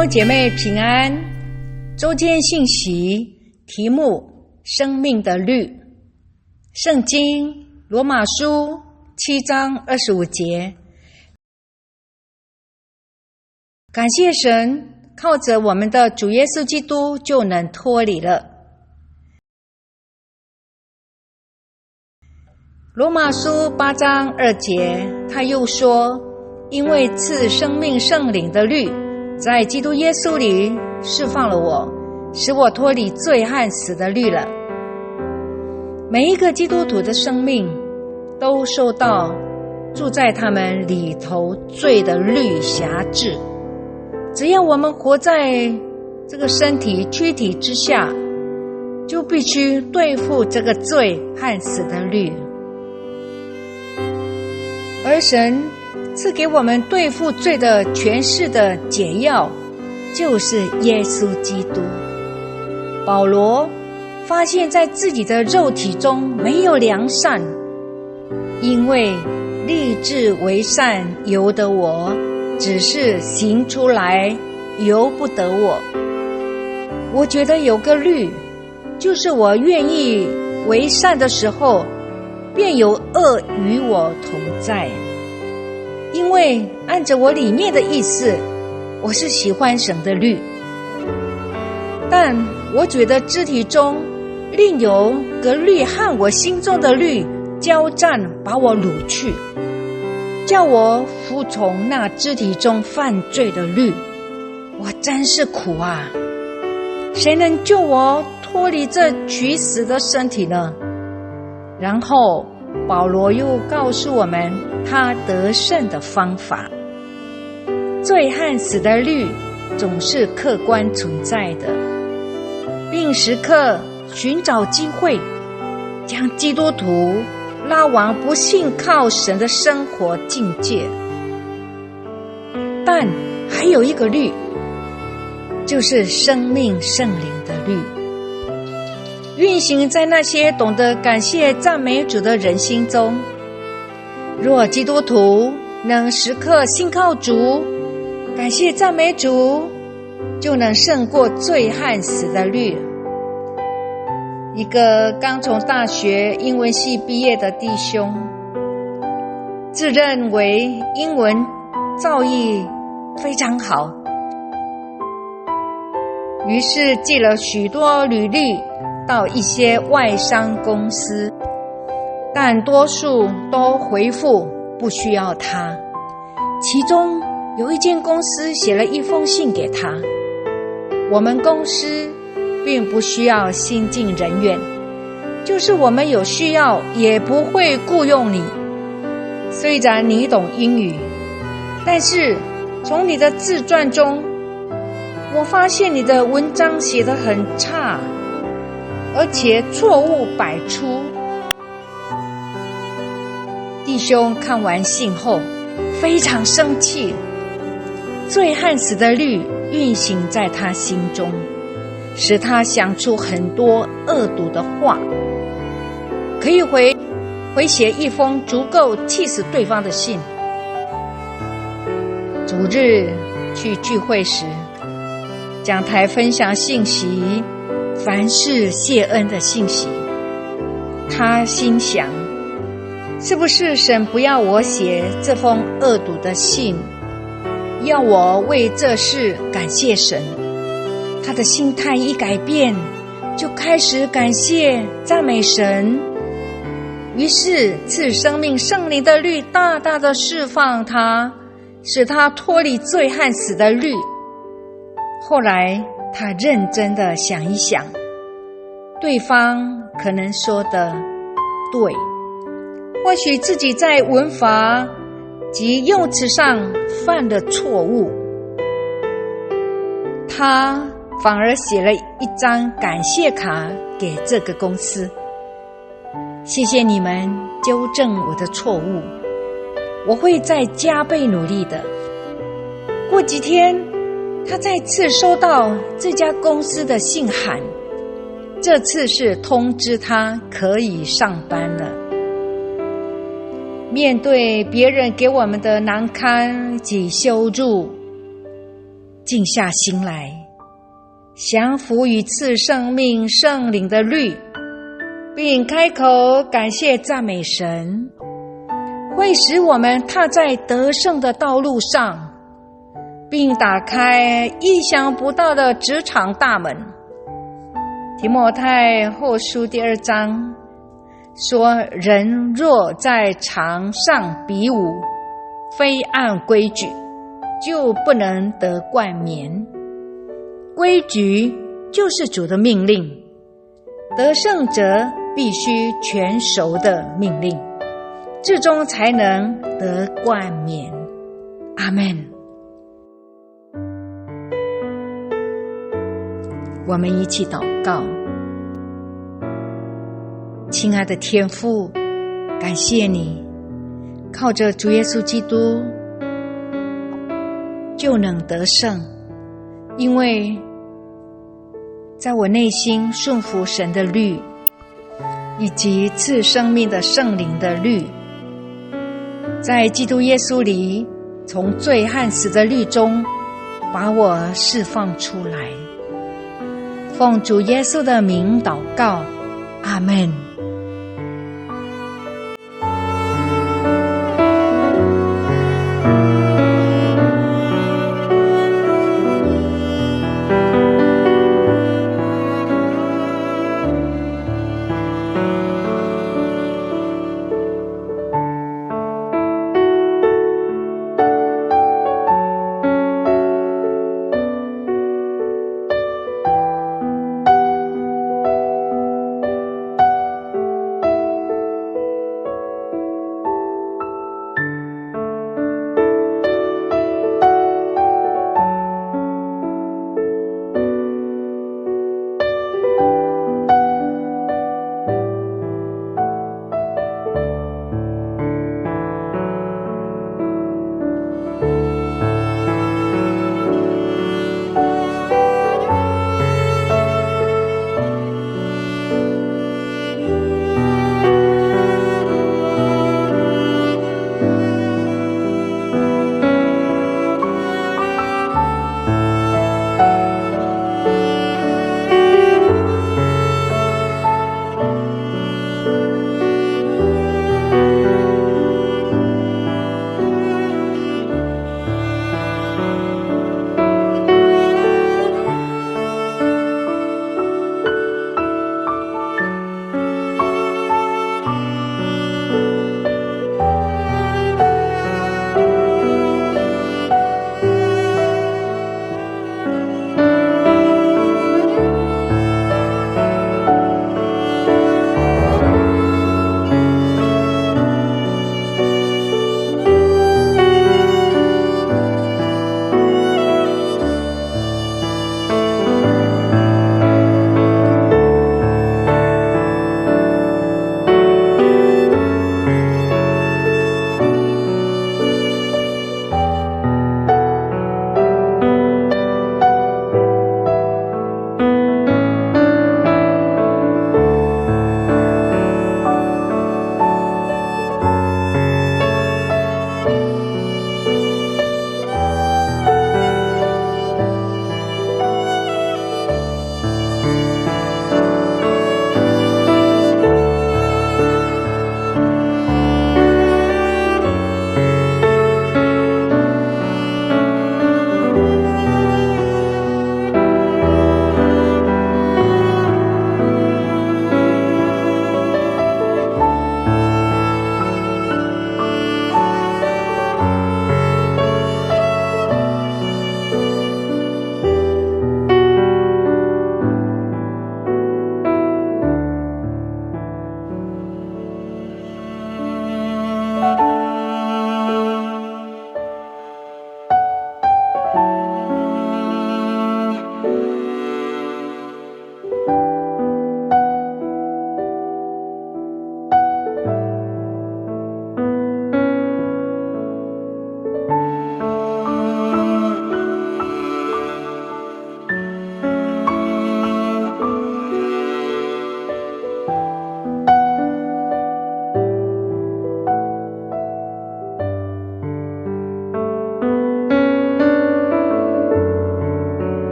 兄姐妹平安。周间信息题目：生命的律。圣经罗马书7章25节。感谢神，靠着我们的主耶稣基督就能脱离了。罗马书8章2节，他又说：因为赐生命圣灵的律在基督耶稣里释放了我，使我脱离罪和死的律了。每一个基督徒的生命都受到住在他们里头罪的律辖制，只要我们活在这个身体躯体之下，就必须对付这个罪和死的律。而神赐给我们对付罪的权势的解药，就是耶稣基督。保罗发现在自己的肉体中没有良善，因为立志为善由得我，只是行出来由不得我。我觉得有个律，就是我愿意为善的时候，便有恶与我同在。因为按着我里面的意思，我是喜欢神的律，但我觉得肢体中另有个律和我心中的律交战，把我掳去，叫我服从那肢体中犯罪的律。我真是苦啊！谁能救我脱离这取死的身体呢？然后保罗又告诉我们他得胜的方法。罪和死的律总是客观存在的，并时刻寻找机会将基督徒拉往不信靠神的生活境界。但还有一个律，就是生命圣灵的律，运行在那些懂得感谢赞美主的人心中。若基督徒能时刻信靠主，感谢赞美主，就能胜过罪和死的律。一个刚从大学英文系毕业的弟兄，自认为英文造诣非常好，于是寄了许多履历到一些外商公司，但多数都回复不需要他。其中有一间公司写了一封信给他：我们公司并不需要新进人员，就是我们有需要也不会雇用你。虽然你懂英语，但是从你的自传中，我发现你的文章写得很差，而且错误百出。弟兄看完信后非常生气，罪和死的律运行在他心中，使他想出很多恶毒的话，可以回写一封足够气死对方的信。主日去聚会时，讲台分享信息，凡事谢恩的信息。他心想，是不是神不要我写这封恶毒的信，要我为这事感谢神？他的心态一改变，就开始感谢赞美神，于是赐生命圣灵的律大大的释放他，使他脱离罪和死的律。后来他认真的想一想，对方可能说的对，或许自己在文法及用词上犯了错误，他反而写了一张感谢卡给这个公司：谢谢你们纠正我的错误，我会再加倍努力的。过几天，他再次收到这家公司的信函，这次是通知他可以上班了。面对别人给我们的难堪及羞辱，静下心来，降服于赐生命圣灵的律，并开口感谢赞美神，会使我们踏在得胜的道路上，并打开意想不到的职场大门。提摩太后书第2章说，人若在场上比武，非按规矩，就不能得冠冕。规矩就是主的命令，得胜者必须全熟的命令，最终才能得冠冕。阿们。我们一起祷告。亲爱的天父，感谢你靠着主耶稣基督就能得胜，因为在我内心顺服神的律，以及赐生命的圣灵的律，在基督耶稣里从罪和死的律中把我释放出来。奉主耶稣的名祷告，阿们。